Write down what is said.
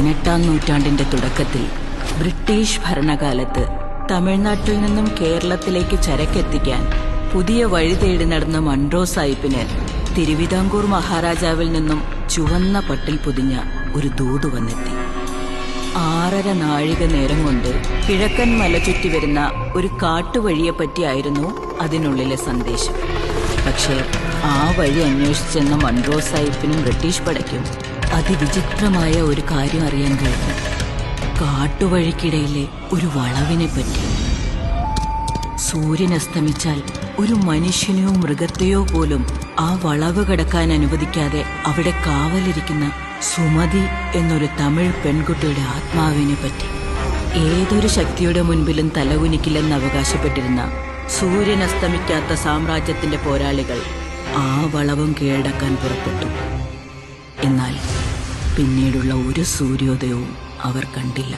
18-ാം നൂറ്റാണ്ടിന്റെ തുടക്കത്തിൽ ബ്രിട്ടീഷ് ഭരണകാലത്ത് തമിഴ്നാട്ടിൽ നിന്നും കേരളത്തിലേക്ക് ചരക്കെത്തിക്കാൻ പുതിയ വഴി തേടി നടന്ന മൺട്രോ സാഹിബിന് തിരുവിതാംകൂർ മഹാരാജാവിൽ നിന്നും ചുവന്ന പട്ടിൽ പൊതിഞ്ഞ ഒരു ദൂത് വന്നെത്തി. 6.5 നാഴിക നേരം കൊണ്ട് കിഴക്കൻ മല ചുറ്റി വരുന്ന ഒരു കാട്ടുവഴിയെപ്പറ്റിയായിരുന്നു അതിനുള്ളിലെ സന്ദേശം. പക്ഷേ ആ വഴി അന്വേഷിച്ചെന്ന മൺട്രോ സാഹിബിനും ബ്രിട്ടീഷ് പടയ്ക്കും അതിവിചിത്രമായ ഒരു കാര്യം അറിയാൻ കഴിഞ്ഞു. കാട്ടുവഴിക്കിടയിലെ ഒരു വളവിനെ പറ്റി. സൂര്യൻ അസ്തമിച്ചാൽ ഒരു മനുഷ്യനെയോ മൃഗത്തെയോ പോലും ആ വളവ് കടക്കാൻ അനുവദിക്കാതെ അവിടെ കാവലിരിക്കുന്ന സുമതി എന്നൊരു തമിഴ് പെൺകുട്ടിയുടെ ആത്മാവിനെ പറ്റി. ഏതൊരു ശക്തിയുടെ മുൻപിലും തലകുനിക്കില്ലെന്ന് അവകാശപ്പെട്ടിരുന്ന സൂര്യൻ അസ്തമിക്കാത്ത സാമ്രാജ്യത്തിന്റെ പോരാളികൾ ആ വളവും കീഴടക്കാൻ പുറപ്പെട്ടു. എന്നാൽ പിന്നീടുള്ള ഒരു സൂര്യോദയവും അവർ കണ്ടില്ല.